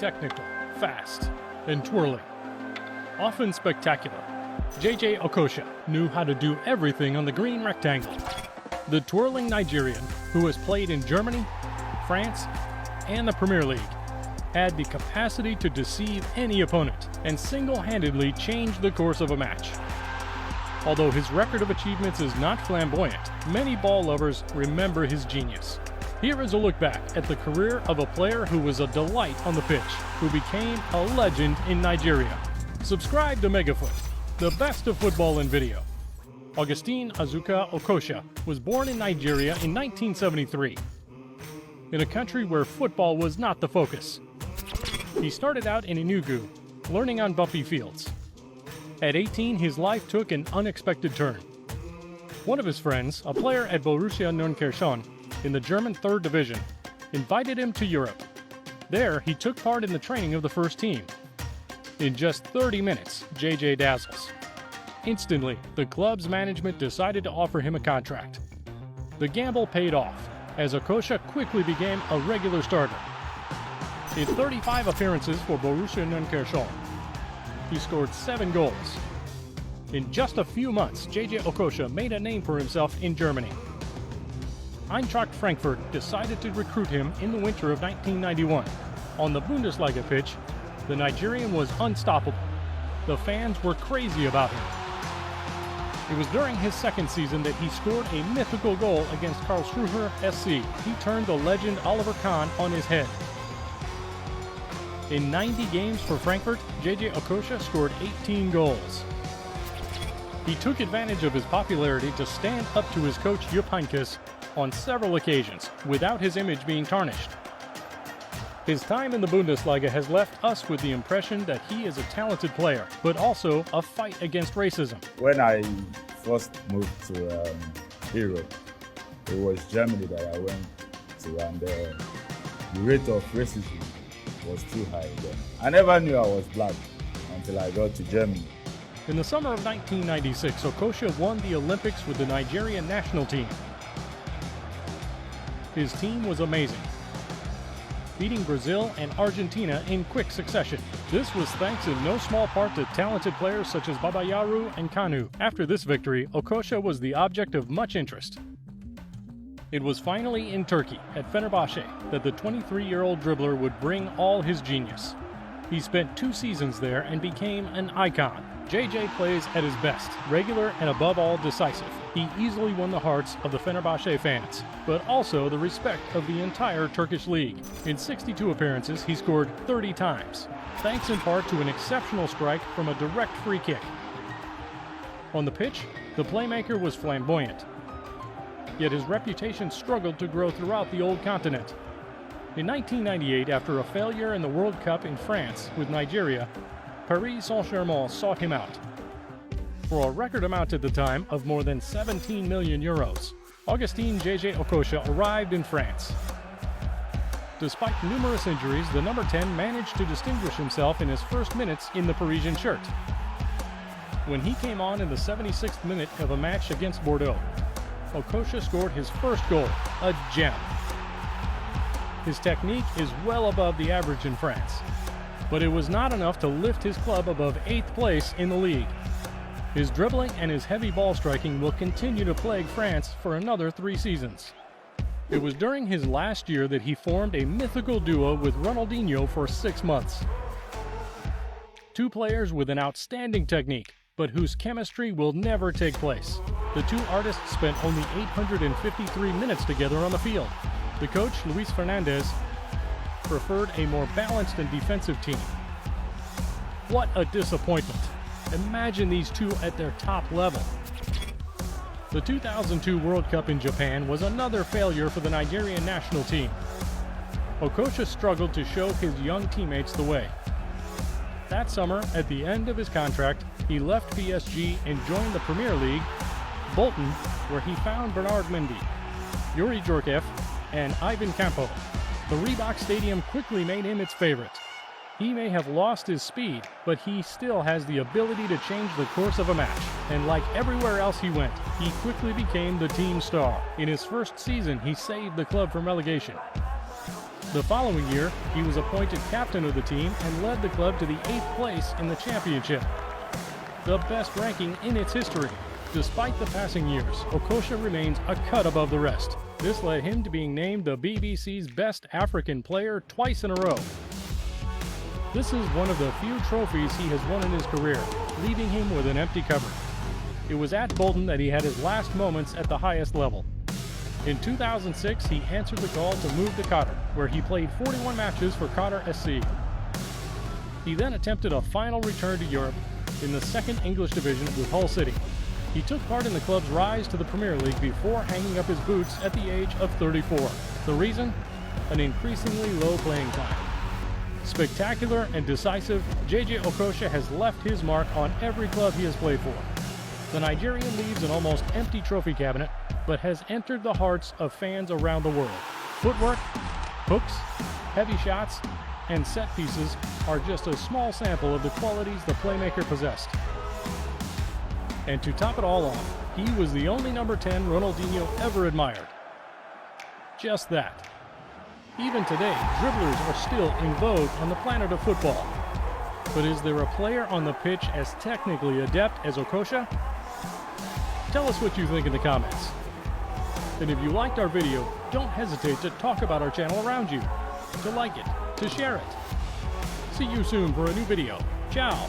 technical, fast, and twirling. Often spectacular, Jay Okocha knew how to do everything on the green rectangle. The twirling Nigerian, who has played in Germany, France, and the Premier League, had the capacity to deceive any opponent and single-handedly change the course of a match. Although his record of achievements is not flamboyant, many ball lovers remember his genius. Here is a look back at the career of a player who was a delight on the pitch, who became a legend in Nigeria. Subscribe to Megafoot, the best of football in video. Augustine Azuka Okocha was born in Nigeria in 1973, in a country where football was not the focus. He started out in Enugu, learning on bumpy fields. At 18, his life took an unexpected turn. One of his friends, a player at Borussia Neunkirchen in the German 3rd Division, invited him to Europe. There, he took part in the training of the first team. In just 30 minutes, JJ dazzles. Instantly, the club's management decided to offer him a contract. The gamble paid off, as Okocha quickly became a regular starter. In 35 appearances for Borussia Neunkirchen, he scored 7 goals. In just a few months, JJ Okocha made a name for himself in Germany. Eintracht Frankfurt decided to recruit him in the winter of 1991. On the Bundesliga pitch, the Nigerian was unstoppable. The fans were crazy about him. It was during his second season that he scored a mythical goal against Karlsruher SC. He turned the legend Oliver Kahn on his head. In 90 games for Frankfurt, JJ Okocha scored 18 goals. He took advantage of his popularity to stand up to his coach Jupp Heynckes on several occasions, without his image being tarnished. His time in the Bundesliga has left us with the impression that he is a talented player, but also a fight against racism. When I first moved to Europe, it was Germany that I went to, and the rate of racism was too high then. I never knew I was black until I got to Germany. In the summer of 1996, Okocha won the Olympics with the Nigerian national team. His team was amazing, beating Brazil and Argentina in quick succession. This was thanks in no small part to talented players such as Babayaru and Kanu. After this victory, Okocha was the object of much interest. It was finally in Turkey, at Fenerbahce, that the 23-year-old dribbler would bring all his genius. He spent 2 seasons there and became an icon. JJ plays at his best, regular and above all decisive. He easily won the hearts of the Fenerbahce fans, but also the respect of the entire Turkish league. In 62 appearances, he scored 30 times, thanks in part to an exceptional strike from a direct free kick. On the pitch, the playmaker was flamboyant, yet his reputation struggled to grow throughout the old continent. In 1998, after a failure in the World Cup in France with Nigeria, Paris Saint-Germain sought him out for a record amount at the time of more than 17 million euros. Augustine JJ Okocha arrived in France. Despite numerous injuries, the number 10 managed to distinguish himself in his first minutes in the Parisian shirt. When he came on in the 76th minute of a match against Bordeaux, Okocha scored his first goal, a gem. His technique is well above the average in France, but it was not enough to lift his club above 8th place in the league. His dribbling and his heavy ball striking will continue to plague France for another 3 seasons. It was during his last year that he formed a mythical duo with Ronaldinho for 6 months. 2 players with an outstanding technique, but whose chemistry will never take place. The 2 artists spent only 853 minutes together on the field. The coach, Luis Fernandez, preferred a more balanced and defensive team. What a disappointment. Imagine these 2 at their top level. The 2002 World Cup in Japan was another failure for the Nigerian national team. Okocha struggled to show his young teammates the way. That summer, at the end of his contract, he left PSG and joined the Premier League, Bolton, where he found Bernard Mendy, Yuri Djorkaeff, and Ivan Campo. The Reebok Stadium quickly made him its favorite. He may have lost his speed, but he still has the ability to change the course of a match. And like everywhere else he went, he quickly became the team star. In his first season, he saved the club from relegation. The following year, he was appointed captain of the team and led the club to the 8th place in the championship, the best ranking in its history. Despite the passing years, Okocha remains a cut above the rest. This led him to being named the BBC's Best African Player twice in a row. This is one of the few trophies he has won in his career, leaving him with an empty cupboard. It was at Bolton that he had his last moments at the highest level. In 2006, he answered the call to move to Qatar, where he played 41 matches for Qatar SC. He then attempted a final return to Europe in the 2nd English Division with Hull City. He took part in the club's rise to the Premier League before hanging up his boots at the age of 34. The reason? An increasingly low playing time. Spectacular and decisive, Jay Okocha has left his mark on every club he has played for. The Nigerian leaves an almost empty trophy cabinet, but has entered the hearts of fans around the world. Footwork, hooks, heavy shots, and set pieces are just a small sample of the qualities the playmaker possessed. And to top it all off, he was the only number 10 Ronaldinho ever admired. Just that. Even today, dribblers are still in vogue on the planet of football. But is there a player on the pitch as technically adept as Okocha? Tell us what you think in the comments. And if you liked our video, don't hesitate to talk about our channel around you, to like it, to share it. See you soon for a new video. Ciao!